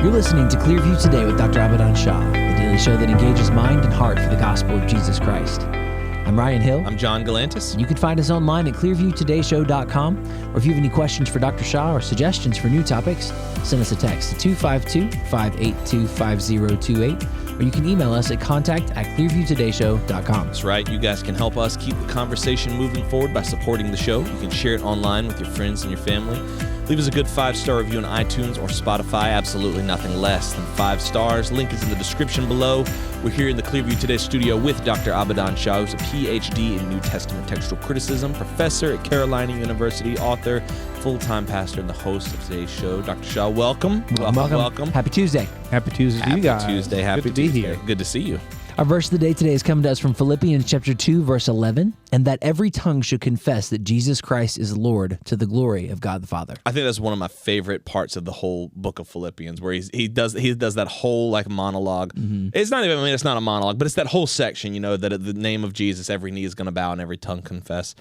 You're listening to Clearview Today with Dr. Shah, the daily show that engages mind and heart for the gospel of Jesus Christ. I'm Ryan Hill. I'm John Galantis. You can find us online at clearviewtodayshow.com, or if you have any questions for Dr. Shah or suggestions for new topics, send us a text to 252-582-5028, or you can email us at contact@clearviewtodayshow.com. That's right. You guys can help us keep the conversation moving forward by supporting the show. You can share it online with your friends and your family. Leave us a good 5-star review on iTunes or Spotify. Absolutely nothing less than 5 stars. Link is in the description below. We're here in the Clearview Today studio with Dr. Shah, who's a PhD in New Testament textual criticism, professor at Carolina University, author, full-time pastor, and the host of today's show. Dr. Shah, welcome. Welcome. Happy Tuesday. Happy Tuesday to you guys. Happy Tuesday. Happy Good to be Tuesday. here. Good to see you. Our verse of the day today is coming to us from Philippians chapter 2, verse 11, and that every tongue should confess that Jesus Christ is Lord to the glory of God the Father. I think that's one of my favorite parts of the whole book of Philippians, where he does that whole like monologue. Mm-hmm. It's not even, it's not a monologue, but it's that whole section, that at the name of Jesus, every knee is going to bow and every tongue confess.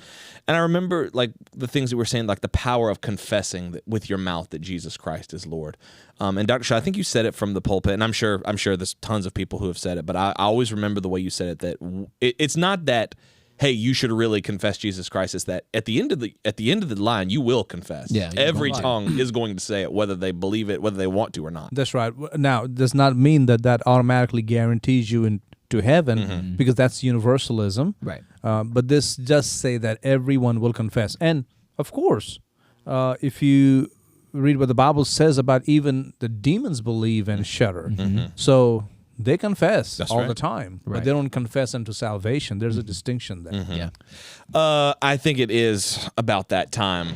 And I remember like the things that we're saying, like the power of confessing that with your mouth that Jesus Christ is Lord. And Dr. Shah, I think you said it from the pulpit, and I'm sure there's tons of people who have said it, but I always remember the way you said it, that it's not that, hey, you should really confess Jesus Christ. It's that at the end of the line, you will confess. Yeah, every tongue is going to say it, whether they believe it, whether they want to or not. That's right. Now, it does not mean that automatically guarantees you into heaven, because that's universalism. Right. But this does say that everyone will confess. And, of course, if you read what the Bible says about even the demons believe and shudder. Mm-hmm. So they confess all the time, but they don't confess unto salvation. There's a distinction there. Mm-hmm. Yeah. I think it is about that time.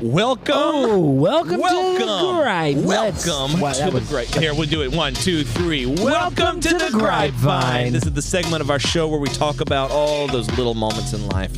Welcome to the Grapevine. Welcome to the Grapevine. Here, we'll do it. 1, 2, 3. Welcome to the Grapevine. This is the segment of our show where we talk about all those little moments in life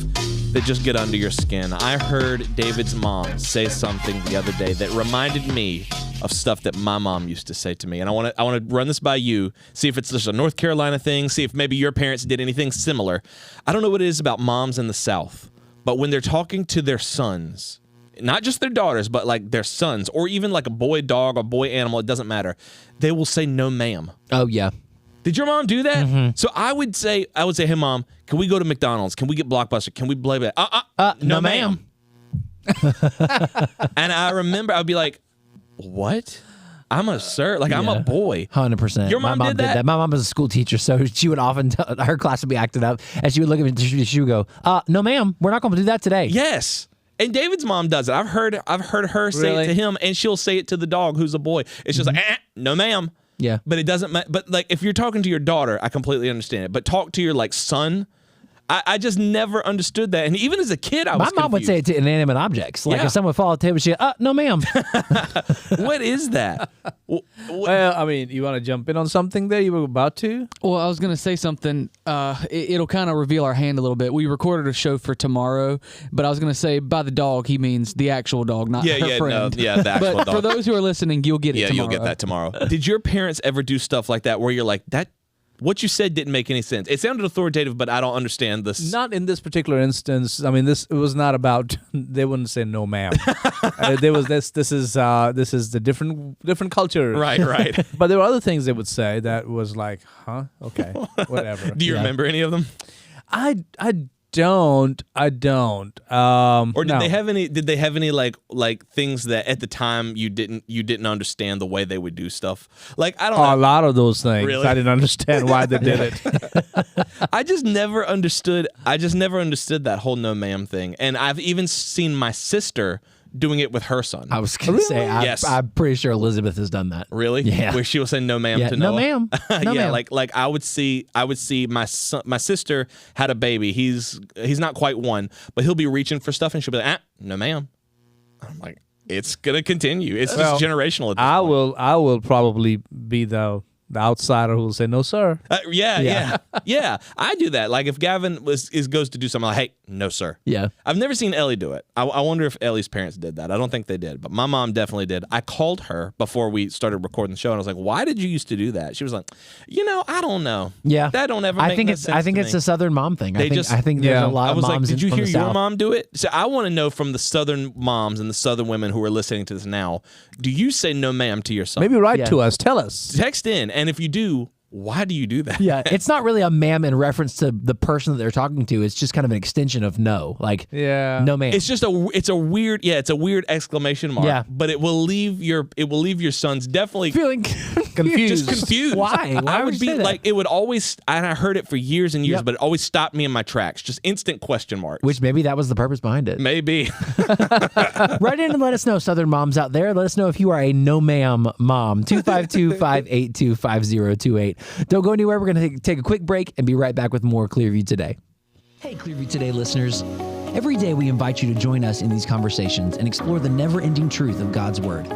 that just get under your skin. I heard David's mom say something the other day that reminded me of stuff that my mom used to say to me. And I want to run this by you, see if it's just a North Carolina thing, see if maybe your parents did anything similar. I don't know what it is about moms in the South, but when they're talking to their sons, not just their daughters, but like their sons, or even like a boy dog or boy animal, it doesn't matter, they will say no ma'am. Oh, yeah. Did your mom do that? Mm-hmm. So I would say, hey, Mom, can we go to McDonald's? Can we get Blockbuster? Can we play that? No, ma'am. And I remember I'd be like, what? I'm a sir. Like, I'm a boy. 100%. Your mom did that? My mom was a school teacher, so she would often, her class would be acting up, and she would look at me, she would go, no, ma'am, we're not going to do that today. Yes. And David's mom does it. I've heard her say it to him, and she'll say it to the dog who's a boy. It's just like, no, ma'am. Yeah. But it doesn't matter. But like, if you're talking to your daughter, I completely understand it. But talk to your like son, I just never understood that. And even as a kid, I was My mom would say it to inanimate objects. Like if someone fall off the table, she'd no, ma'am. What is that? Well, I mean, you want to jump in on something there? You were about to? Well, I was going to say something. It'll kind of reveal our hand a little bit. We recorded a show for tomorrow, but I was going to say by the dog, he means the actual dog, not her friend. The actual but dog. For those who are listening, you'll get it tomorrow. Yeah, you'll get that tomorrow. Did your parents ever do stuff like that where you're like, what you said didn't make any sense? It sounded authoritative, but I don't understand this. Not in this particular instance. I mean, it was not about. They wouldn't say no, ma'am. There was this. This is the different culture. Right. But there were other things they would say that was like, huh, okay, whatever. Do you remember any of them? I don't. Or did they have any? Did they have any like things that at the time you didn't understand the way they would do stuff? Like I don't know. A lot of those things. Really? I didn't understand why they did it. I just never understood that whole no ma'am thing. And I've even seen my sister doing it with her son. I was going to say, yes. I'm pretty sure Elizabeth has done that. Really? Yeah. Where she will say no ma'am to no Noah. ma'am. No Yeah, ma'am. like I would see my sister had a baby. He's not quite 1, but he'll be reaching for stuff and she'll be like, no ma'am. I'm like, it's gonna continue. It's just generational at this point. I will probably be the the outsider who will say, no, sir. Yeah. I do that. Like if Gavin goes to do something, like, hey, no, sir. Yeah. I've never seen Ellie do it. I wonder if Ellie's parents did that. I don't think they did, but my mom definitely did. I called her before we started recording the show, and I was like, why did you used to do that? She was like, I don't know. Yeah. That don't ever make sense to I think it's me. a Southern mom thing. I think there's a lot of moms. I was like, did you hear your South. mom do it? So I want to know from the Southern moms and the Southern women who are listening to this now, do you say no ma'am to your son? Maybe write to us. Tell us. Text in, and if you do, why do you do that? Yeah, it's not really a ma'am in reference to the person that they're talking to. It's just kind of an extension of no. Like, no ma'am. It's just it's a weird exclamation mark. Yeah. But it will leave your sons definitely feeling confused. Just confused. Why? I would be like, it would always, and I heard it for years and years, Yep. but it always stopped me in my tracks. Just instant question marks. Which maybe that was the purpose behind it. Maybe. Write in and let us know, Southern moms out there. Let us know if you are a no ma'am mom. 252-582-5028. Don't go anywhere. We're going to take a quick break and be right back with more Clearview Today. Hey, Clearview Today listeners. Every day we invite you to join us in these conversations and explore the never-ending truth of God's Word.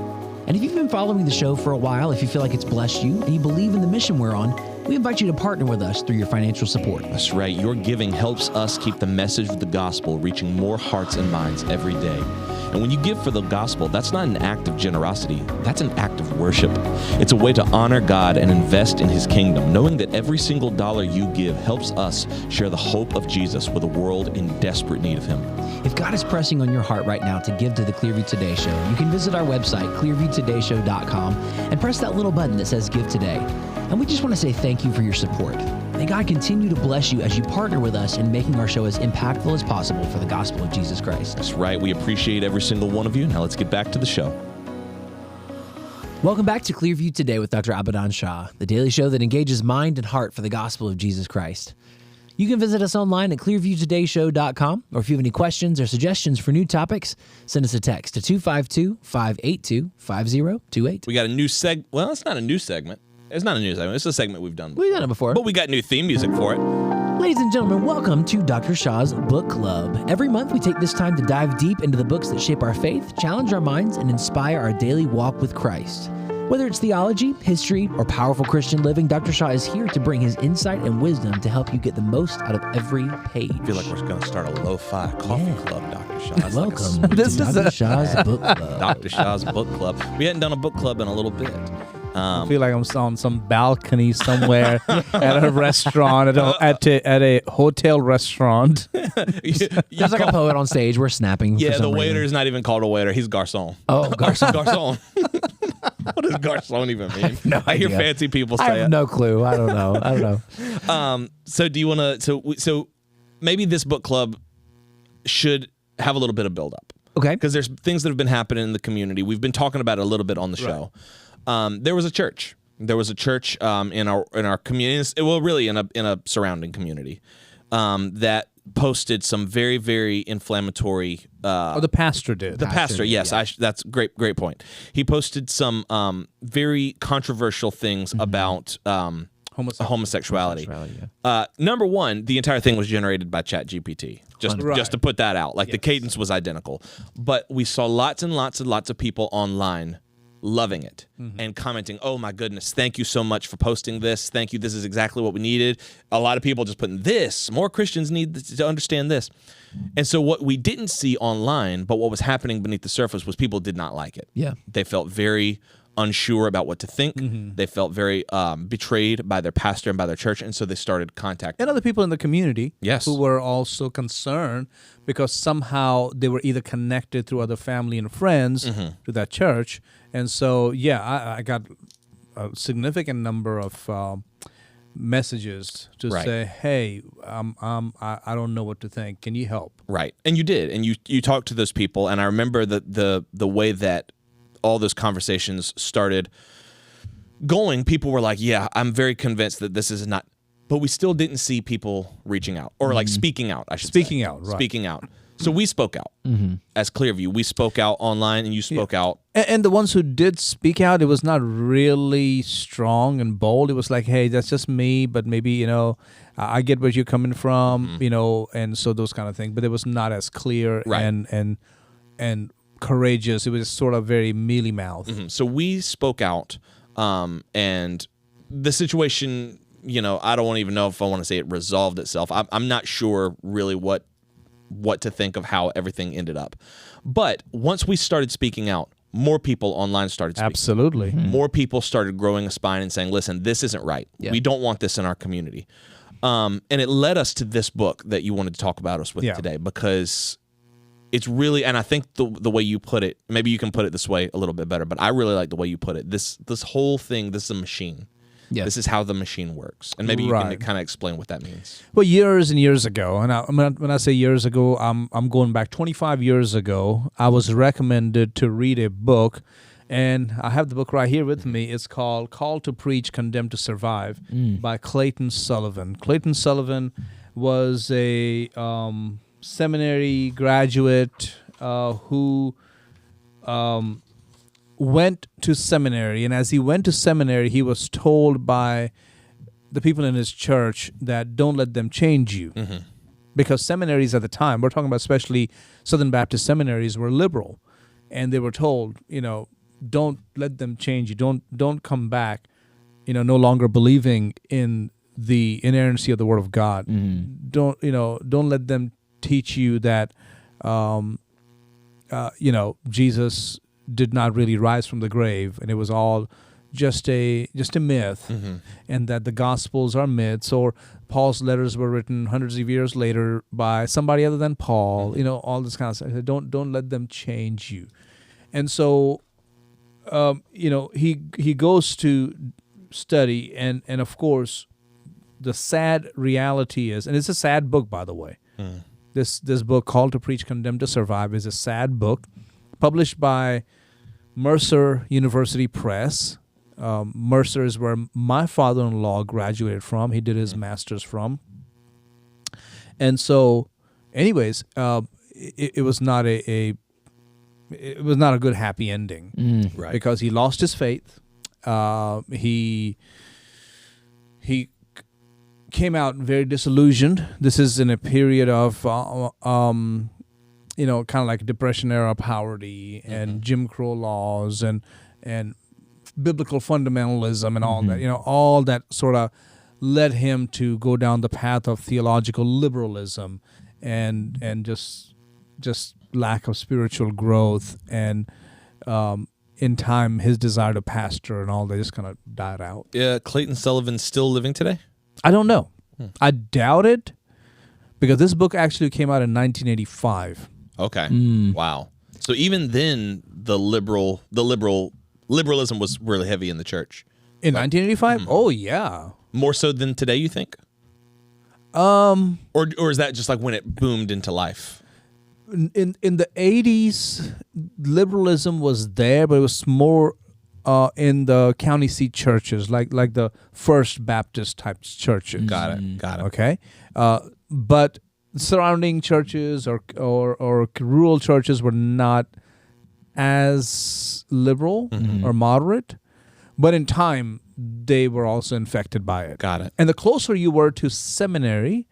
And if you've been following the show for a while, if you feel like it's blessed you and you believe in the mission we're on, we invite you to partner with us through your financial support. That's right. Your giving helps us keep the message of the gospel reaching more hearts and minds every day. And when you give for the gospel, that's not an act of generosity. That's an act of worship. It's a way to honor God and invest in His kingdom, knowing that every single dollar you give helps us share the hope of Jesus with a world in desperate need of Him. If God is pressing on your heart right now to give to the Clearview Today Show, you can visit our website, clearviewtodayshow.com, and press that little button that says Give Today. And we just want to say thank you for your support. May God continue to bless you as you partner with us in making our show as impactful as possible for the gospel of Jesus Christ. That's right. We appreciate every single one of you. Now let's get back to the show. Welcome back to Clearview Today with Dr. Abadan Shah, the daily show that engages mind and heart for the gospel of Jesus Christ. You can visit us online at clearviewtodayshow.com, or if you have any questions or suggestions for new topics, send us a text to 252-582-5028. We got a new well, it's not a new segment. It's not a new segment. It's a segment we've done before. We've done it before. But we got new theme music for it. Ladies and gentlemen, welcome to Dr. Shah's Book Club. Every month we take this time to dive deep into the books that shape our faith, challenge our minds, and inspire our daily walk with Christ. Whether it's theology, history, or powerful Christian living, Dr. Shah is here to bring his insight and wisdom to help you get the most out of every page. I feel like we're going to start a lo-fi coffee club, Dr. Shah. That's welcome like to Dr. Shah's Book Club. Dr. Shah's Book Club. We hadn't done a book club in a little bit. I feel like I'm on some balcony somewhere at a restaurant, at a hotel restaurant. There's like a poet on stage. We're snapping. Yeah, for some the waiter reason. is not even called a waiter. He's garçon. Oh, garçon. Garçon. What does garçon even mean? No I hear idea. fancy people say I have it. no clue. I don't know. So do you want to? So maybe this book club should have a little bit of build up. Okay. Because there's things that have been happening in the community. We've been talking about it a little bit on the show. There was a church. There was a church in our community. Well, really in a surrounding community that posted some very, very inflammatory. The pastor did. The pastor, yes, yeah. That's great point. He posted some very controversial things about homosexuality. Number one, the entire thing was generated by ChatGPT. Just to put that out, like the cadence was identical. But we saw lots and lots and lots of people online loving it and commenting, oh my goodness, thank you so much for posting this. Thank you. This is exactly what we needed. A lot of people just putting this. More Christians need to understand this. And so what we didn't see online, but what was happening beneath the surface was people did not like it. Yeah. They felt very unsure about what to think. They felt very betrayed by their pastor and by their church, and so they started contacting and other people in the community Yes. who were also concerned because somehow they were either connected through other family and friends to that church. And so, I got a significant number of messages to say, hey, I don't know what to think. Can you help? Right. And you did. And you talked to those people, and I remember the way that all those conversations started going. People were like, yeah, I'm very convinced that this is not, but we still didn't see people reaching out or like speaking out, I should say. Speaking out, right. Speaking out. So we spoke out as Clearview. We spoke out online, and you spoke out. And the ones who did speak out, it was not really strong and bold. It was like, hey, that's just me, but maybe, I get where you're coming from, and so those kind of things. But it was not as clear and courageous. It was sort of very mealy-mouthed. So we spoke out, and the situation, I don't even know if I want to say it resolved itself. I'm not sure really what to think of how everything ended up. But once we started speaking out, more people online started speaking. Absolutely. Mm-hmm. More people started growing a spine and saying, listen, this isn't right. Yeah. We don't want this in our community. And it led us to this book that you wanted to talk about us with today, because it's really, and I think the way you put it, maybe you can put it this way a little bit better, but I really like the way you put it. This whole thing, this is a machine. Yeah. This is how the machine works. And maybe you can kind of explain what that means. Well, years and years ago, and when I say years ago, I'm going back 25 years ago, I was recommended to read a book, and I have the book right here with me. It's called Called to Preach, Condemned to Survive by Clayton Sullivan. Clayton Sullivan was a seminary graduate who went to seminary, and as he went to seminary, he was told by the people in his church that don't let them change you, because seminaries at the time, we're talking about especially Southern Baptist seminaries, were liberal, and they were told, don't let them change you, don't come back, no longer believing in the inerrancy of the Word of God. Don't let them teach you that Jesus did not really rise from the grave, and it was all just a myth, and that the Gospels are myths, or Paul's letters were written hundreds of years later by somebody other than Paul. All this kind of stuff. Don't let them change you. And so, he goes to study, and of course, the sad reality is, and it's a sad book, by the way. This book, Called to Preach, Condemned to Survive, is a sad book, published by Mercer University Press. Mercer is where my father-in-law graduated from. He did his master's from. And so, anyways, it was not it was not a good happy ending, right? Because he lost his faith. He came out very disillusioned. This is in a period of kind of like Depression era poverty and Jim Crow laws and biblical fundamentalism and all that. All that sort of led him to go down the path of theological liberalism and just lack of spiritual growth, and in time his desire to pastor and all that just kind of died out. Yeah, Clayton Sullivan still living today? I don't know. I doubt it, because this book actually came out in 1985. Okay. Wow. So even then, the liberalism was really heavy in the church. In 1985? Oh yeah. More so than today, you think? Or is that just like when it boomed into life? In the 80s, liberalism was there, but it was more in the county seat churches, like the First Baptist type churches. Got it. Okay, but surrounding churches or rural churches were not as liberal or moderate, but in time they were also infected by it. Got it. And the closer you were to a seminary,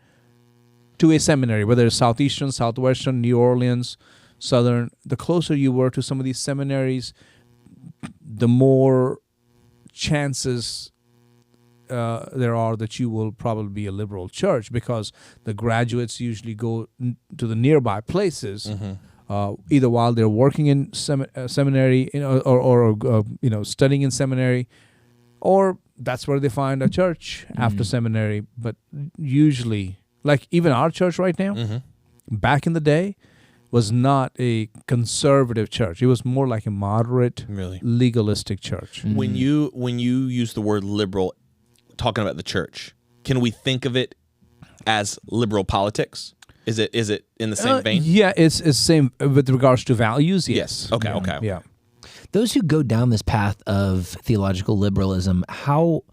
whether it's Southeastern, Southwestern, New Orleans, Southern, the closer you were to some of these seminaries, the more chances there are that you will probably be a liberal church, because the graduates usually go to the nearby places, either while they're working in seminary, or studying in seminary, or that's where they find a church after seminary. But usually, like even our church right now, back in the day, was not a conservative church. It was more like a moderate, legalistic church. When you use the word liberal, talking about the church, can we think of it as liberal politics? Is it in the same vein? Yeah, it's same with regards to values. Yes. Okay. Okay. Yeah. Those who go down this path of theological liberalism, how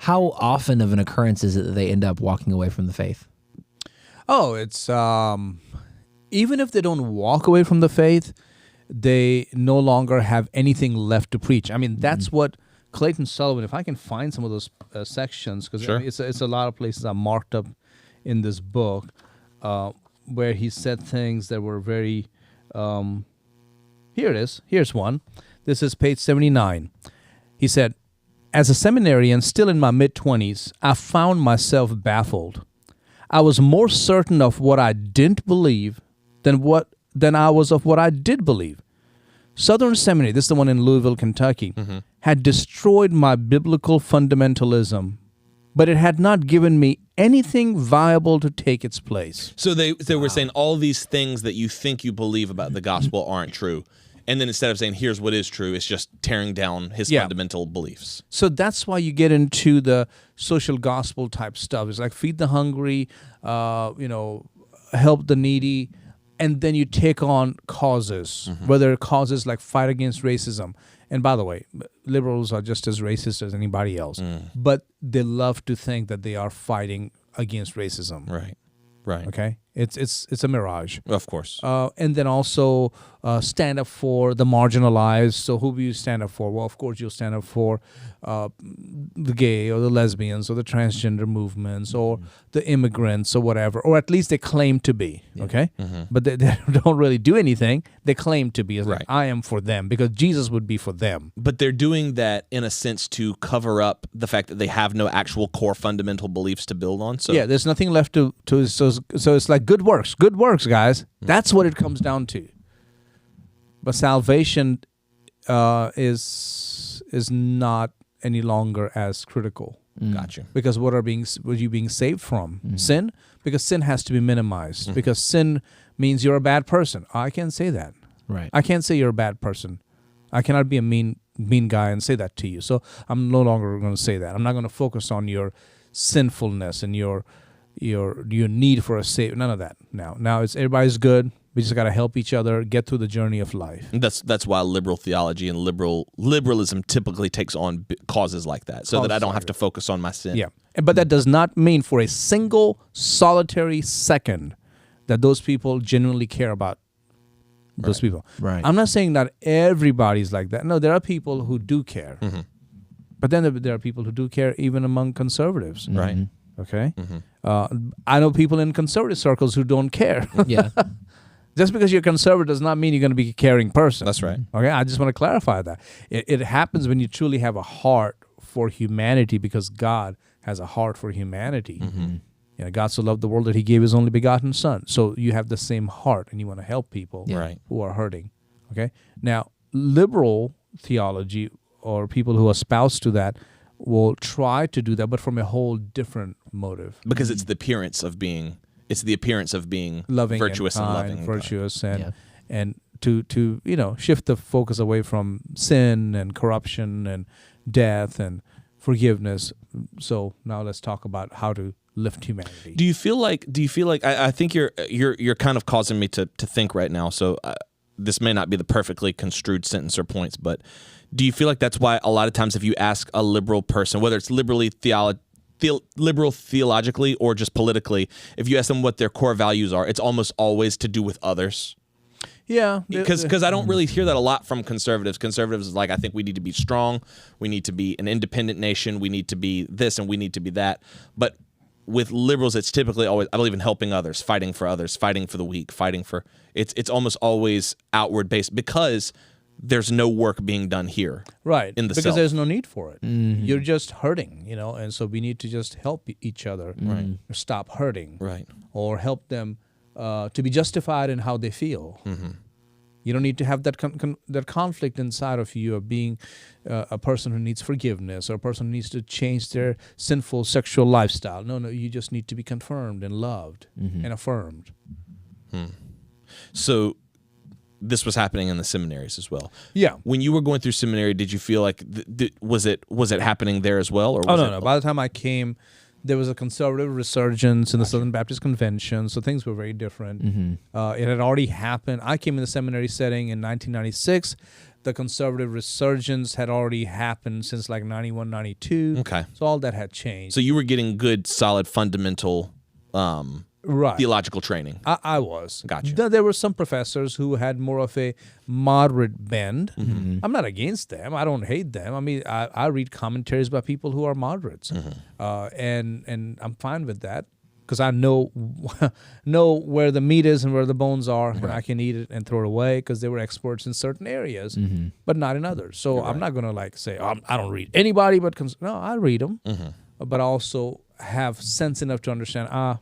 often of an occurrence is it that they end up walking away from the faith? Oh, it's even if they don't walk away from the faith, they no longer have anything left to preach. I mean, that's what Clayton Sullivan, if I can find some of those sections, because it's a lot of places I marked up in this book, where he said things that were very, here it is. Here's one. This is page 79. He said, as a seminarian, still in my mid-20s, I found myself baffled. I was more certain of what I didn't believe than I was of what I did believe. Southern Seminary, this is the one in Louisville, Kentucky, had destroyed my biblical fundamentalism, but it had not given me anything viable to take its place. So they were saying all these things that you think you believe about the gospel aren't true. And then instead of saying, here's what is true, it's just tearing down his fundamental beliefs. So that's why you get into the social gospel type stuff. It's like feed the hungry, help the needy, and then you take on causes, whether causes like fight against racism. And by the way, liberals are just as racist as anybody else, but they love to think that they are fighting against racism. Right. Okay, it's a mirage. Of course. And then also stand up for the marginalized. So who will you stand up for? Well, of course you'll stand up for the gay or the lesbians or the transgender movements or the immigrants or whatever, or at least they claim to be. Okay, but they don't really do anything. They claim to be. It's like, I am for them because Jesus would be for them. But they're doing that in a sense to cover up the fact that they have no actual core fundamental beliefs to build on. So there's nothing left to so it's like good works, guys. That's what it comes down to. But salvation is not any longer as critical. Gotcha. Because what are you being saved from? Sin? Because sin has to be minimized. Because sin means you're a bad person. I can't say that. Right. I can't say you're a bad person. I cannot be a mean guy and say that to you. So I'm no longer going to say that. I'm not going to focus on your sinfulness and your need for a savior. None of that. Now it's everybody's good. We just got to help each other get through the journey of life. That's why liberal theology and liberalism typically takes on causes like that, so that I don't have to focus on my sin. Yeah, but that does not mean for a single solitary second that those people genuinely care about those people. Right. I'm not saying that everybody's like that. No, there are people who do care. But then there are people who do care even among conservatives. Right. Okay? I know people in conservative circles who don't care. Yeah. Just because you're conservative does not mean you're going to be a caring person. That's right. Okay, I just want to clarify that. It happens when you truly have a heart for humanity because God has a heart for humanity. God so loved the world that he gave his only begotten son. So you have the same heart and you want to help people who are hurting. Okay? Now, liberal theology or people who espouse to that will try to do that, but from a whole different motive. Because it's the appearance of being loving virtuous and loving, virtuous and to shift the focus away from sin and corruption and death and forgiveness. So now let's talk about how to lift humanity. Do you feel like I think you're kind of causing me to think right now. So this may not be the perfectly construed sentence or points, but do you feel like that's why a lot of times if you ask a liberal person, whether it's liberal theologically or just politically, if you ask them what their core values are, it's almost always to do with others? Yeah. Because I don't really hear that a lot from conservatives. Conservatives is like, I think we need to be strong, we need to be an independent nation, we need to be this and we need to be that. But with liberals, it's typically always, I believe in helping others, fighting for the weak, it's almost always outward based because there's no work being done here. Right. In the because self. there's no need for it. You're just hurting, and so we need to just help each other. Right. Or stop hurting. Right. Or help them to be justified in how they feel. You don't need to have that that conflict inside of you of being a person who needs forgiveness or a person who needs to change their sinful sexual lifestyle. No, you just need to be confirmed and loved and affirmed. So this was happening in the seminaries as well. Yeah. When you were going through seminary, did you feel like was it happening there as well? Or was no. By the time I came, there was a conservative resurgence in the Southern Baptist Convention, so things were very different. It had already happened. I came in the seminary setting in 1996. The conservative resurgence had already happened since like 91, 92. Okay. So all that had changed. So you were getting good, solid, fundamental theological training. I was. Gotcha. There were some professors who had more of a moderate bend. I'm not against them. I don't hate them. I mean, I read commentaries by people who are moderates, and I'm fine with that. because I know where the meat is and where the bones are, and I can eat it and throw it away because they were experts in certain areas, but not in others. So I'm not going to like say, I don't read anybody but no, I read them, but I also have sense enough to understand, I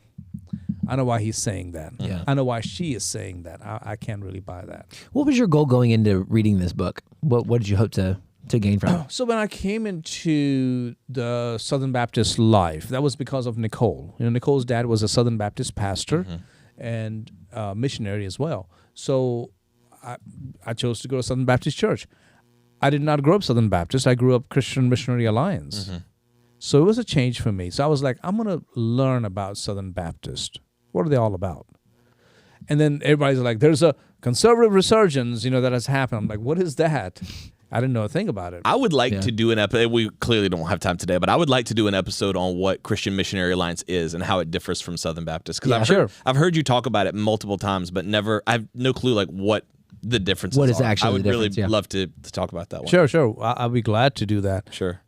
know why he's saying that. Yeah. I know why she is saying that. I can't really buy that. What was your goal going into reading this book? What did you hope to gain from it? So when I came into the Southern Baptist life, that was because of Nicole. Nicole's dad was a Southern Baptist pastor and missionary as well. So I chose to go to Southern Baptist Church. I did not grow up Southern Baptist. I grew up Christian Missionary Alliance. So it was a change for me. So I was like, I'm going to learn about Southern Baptist. What are they all about? And then everybody's like, there's a conservative resurgence, that has happened. I'm like, what is that? I didn't know a thing about it. I would like to do an episode. We clearly don't have time today, but I would like to do an episode on what Christian Missionary Alliance is and how it differs from Southern Baptist. Because I've heard you talk about it multiple times, but never. I have no clue like what the differences what is are. Actually I would the really difference, love to talk about that one. Sure. I'll be glad to do that. Sure.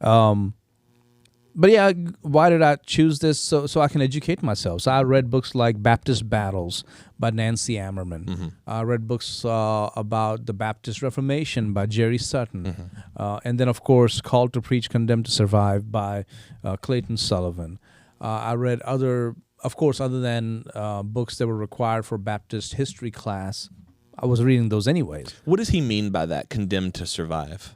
But yeah, why did I choose this? So I can educate myself. So I read books like Baptist Battles by Nancy Ammerman. I read books about the Baptist Reformation by Jerry Sutton. And then, of course, Called to Preach, Condemned to Survive by Clayton Sullivan. I read other than books that were required for Baptist history class. I was reading those anyways. What does he mean by that, condemned to survive?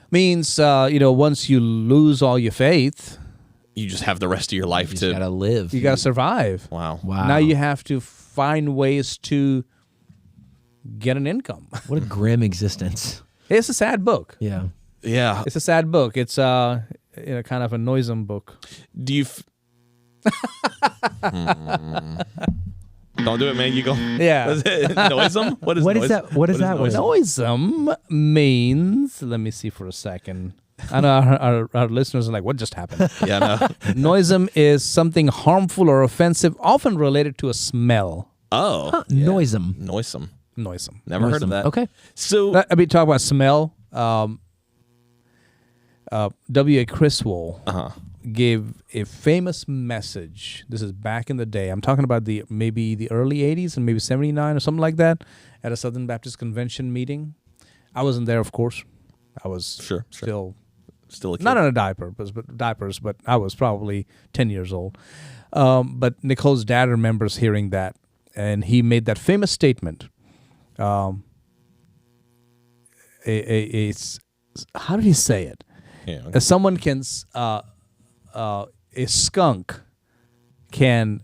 Means, once you lose all your faith, you just have the rest of your life to gotta live. You gotta survive. Wow. Now you have to find ways to get an income. What a grim existence. It's a sad book. Yeah. It's a sad book. It's kind of a noisome book. Do you? Don't do it, man. You go. Yeah. Noisome? What is that? What is that? Noisome means, let me see for a second. I know our listeners are like, what just happened? Yeah, no. Noisome is something harmful or offensive, often related to a smell. Oh. Huh, yeah. Noisome. Never heard of that. Okay. So, I mean, talk about smell. W.A. Criswell gave a famous message. This is back in the day. I'm talking about maybe the early 80s and maybe 79 or something like that at a Southern Baptist Convention meeting. I wasn't there, of course. I was still a kid. Not in a diaper, but I was probably 10 years old. But Nicole's dad remembers hearing that, and he made that famous statement. How did he say it? Yeah, okay. Someone can... a skunk can...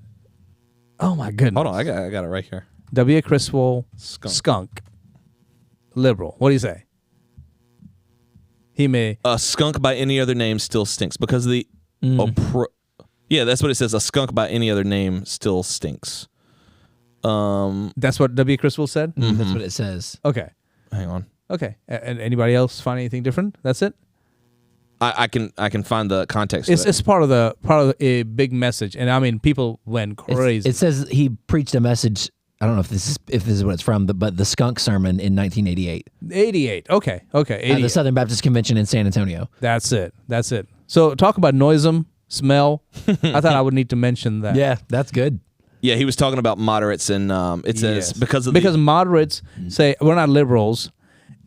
Oh, my goodness. Hold on, I got it right here. W.A. Criswell, skunk, liberal. What do you say? He may... A skunk by any other name still stinks because the... yeah, that's what it says. A skunk by any other name still stinks. That's what W. Criswell said? Mm-hmm. That's what it says. Okay. Hang on. Okay. And anybody else find anything different? That's it? I can find the context. It's part of a big message, and I mean people went crazy. It says he preached a message. I don't know if this is what it's from, but the skunk sermon in 1988. 88. Okay. 88. At the Southern Baptist Convention in San Antonio. That's it. So talk about noisome, smell. I thought I would need to mention that. Yeah, that's good. Yeah, he was talking about moderates, and it says because moderates say we're not liberals.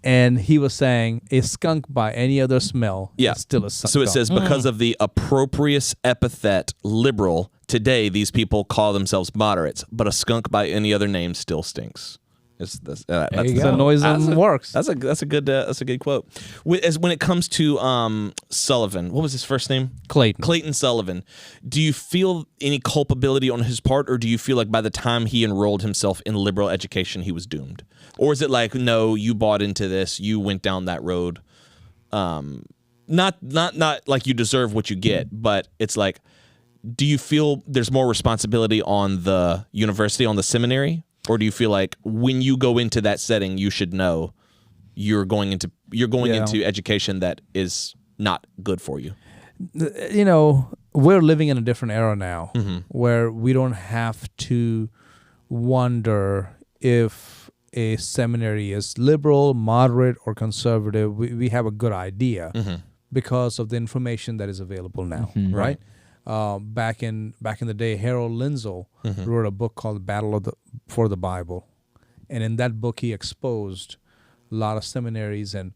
And he was saying a skunk by any other smell is still a skunk. So it says because of the opprobrious epithet liberal, today these people call themselves moderates, but a skunk by any other name still stinks. That's the noisome works. That's a good quote. When it comes to Sullivan, what was his first name? Clayton Sullivan. Do you feel any culpability on his part, or do you feel like by the time he enrolled himself in liberal education, he was doomed? Or is it like, no, you bought into this, you went down that road, not like you deserve what you get, but it's like, do you feel there's more responsibility on the university, on the seminary? Or do you feel like when you go into that setting, you should know you're going into education that is not good for you? We're living in a different era now where we don't have to wonder if a seminary is liberal, moderate, or conservative. We have a good idea because of the information that is available now, right? back in the day, Harold Lindsell wrote a book called Battle for the Bible. And in that book, he exposed a lot of seminaries and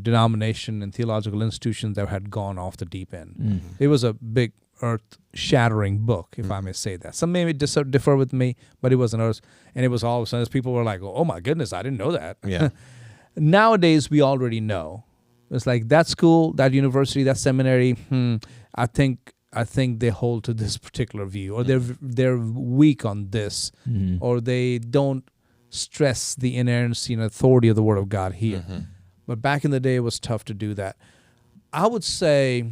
denomination and theological institutions that had gone off the deep end. It was a big earth-shattering book, if I may say that. Some may differ with me, but it was an earth. And it was all of a sudden, people were like, oh my goodness, I didn't know that. Yeah. Nowadays, we already know. It's like that school, that university, that seminary, I think they hold to this particular view, or they're weak on this, or they don't stress the inerrancy and authority of the Word of God here. But back in the day, it was tough to do that. I would say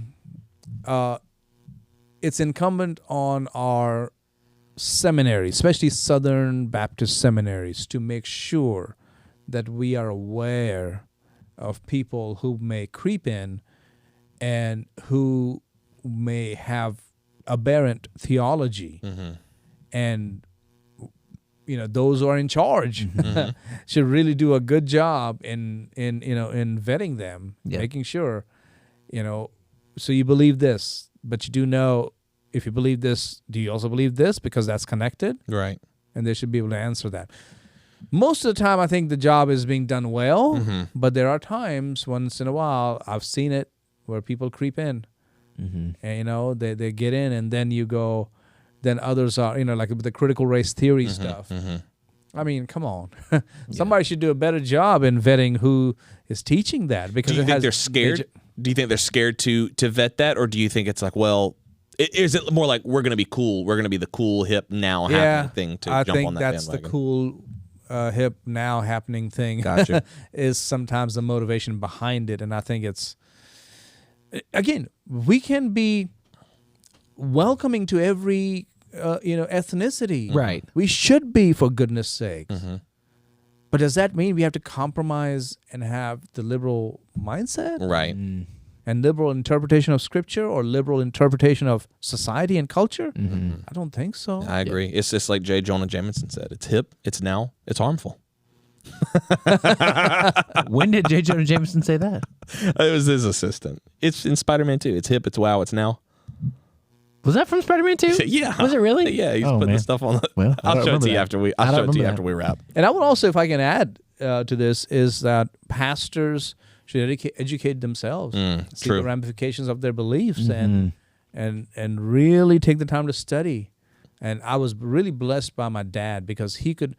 it's incumbent on our seminaries, especially Southern Baptist seminaries, to make sure that we are aware of people who may creep in and who may have aberrant theology. And those who are in charge should really do a good job in vetting them, making sure, so you believe this, but you do know, if you believe this, do you also believe this? Because that's connected. Right. And they should be able to answer that. Most of the time, I think the job is being done well, but there are times, once in a while, I've seen it, where people creep in. And, they get in, and then you go, then others are, like the critical race theory stuff. I mean, come on. Somebody should do a better job in vetting who is teaching that. Because do you think they're scared? Do you think they're scared to vet that? Or do you think it's like, well, is it more like we're going to be cool? We're going to be the cool, hip, now happening thing to jump on that bandwagon? I think that's the cool, hip, now happening thing. Gotcha. Is sometimes the motivation behind it. And I think it's, again, we can be welcoming to every ethnicity. Right. We should be, for goodness sake. But does that mean we have to compromise and have the liberal mindset? Right. And liberal interpretation of Scripture, or liberal interpretation of society and culture? I don't think so. I agree. It's just like J. Jonah Jameson said. It's hip, it's now, it's harmful. When did J. Jonah Jameson say that? It was his assistant. It's in Spider-Man 2. It's hip, it's wow, it's now. Was that from Spider-Man 2? Yeah. Was it really? Yeah, he's putting the stuff on the... Well, I'll show it to you after we wrap. And I would also, if I can add to this, is that pastors should educate themselves, see the ramifications of their beliefs, and really take the time to study. And I was really blessed by my dad, because he could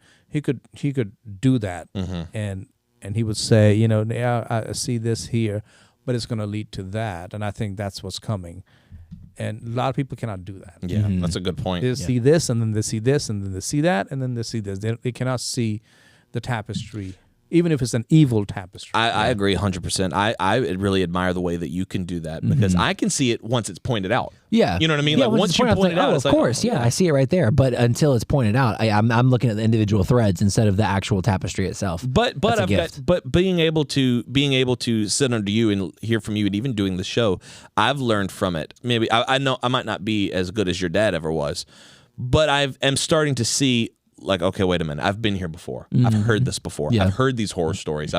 do that, and he would say, I see this here, but it's going to lead to that, and I think that's what's coming. And a lot of people cannot do that. Yeah, that's a good point. They see this, and then they see this, and then they see that, and then they see this. They cannot see the tapestry, even if it's an evil tapestry. I agree 100%. I really admire the way that you can do that, because I can see it once it's pointed out. Yeah. You know what I mean? Like once you point it out, of course, I see it right there. But until it's pointed out, I'm looking at the individual threads instead of the actual tapestry itself. But being able to sit under you and hear from you, and even doing the show, I've learned from it. Maybe I know I might not be as good as your dad ever was, but am starting to see, like, okay, wait a minute. I've been here before. I've heard this before. I've heard these horror stories.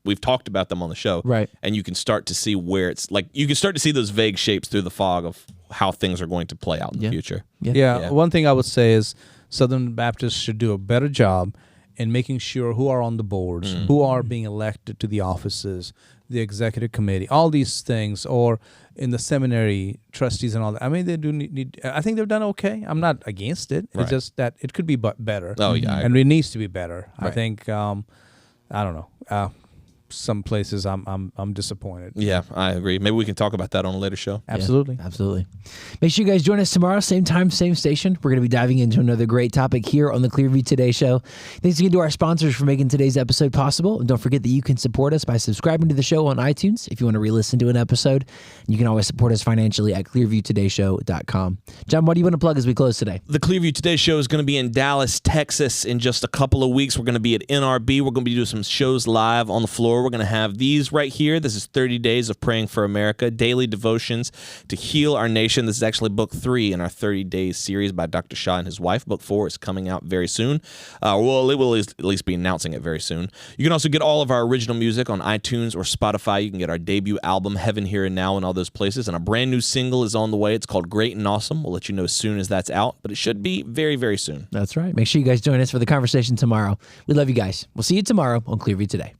We've talked about them on the show. Right. And you can start to see where it's like, you can start to see those vague shapes through the fog of how things are going to play out in the future. Yeah. One thing I would say is Southern Baptists should do a better job in making sure who are on the boards, who are being elected to the offices, the executive committee, all these things, or in the seminary trustees and all that. I mean, they do need. I think they've done okay. I'm not against it. It's just that it could be better. Oh yeah, and it needs to be better. Right. I think. I don't know. Some places I'm disappointed. Yeah, I agree. Maybe we can talk about that on a later show. Absolutely. Yeah, absolutely. Make sure you guys join us tomorrow, same time, same station. We're going to be diving into another great topic here on the Clearview Today show. Thanks again to our sponsors for making today's episode possible. And don't forget that you can support us by subscribing to the show on iTunes if you want to re-listen to an episode. You can always support us financially at clearviewtodayshow.com. John, what do you want to plug as we close today? The Clearview Today show is going to be in Dallas, Texas in just a couple of weeks. We're going to be at NRB. We're going to be doing some shows live on the floor more. We're going to have these right here. This is 30 Days of Praying for America, daily devotions to heal our nation. This is actually book 3 in our 30 Days series by Dr. Shah and his wife. Book 4 is coming out very soon. Well, it will at least be announcing it very soon. You can also get all of our original music on iTunes or Spotify. You can get our debut album, Heaven, Here, and Now, in all those places. And a brand new single is on the way. It's called Great and Awesome. We'll let you know as soon as that's out, but it should be very, very soon. That's right. Make sure you guys join us for the conversation tomorrow. We love you guys. We'll see you tomorrow on Clearview Today.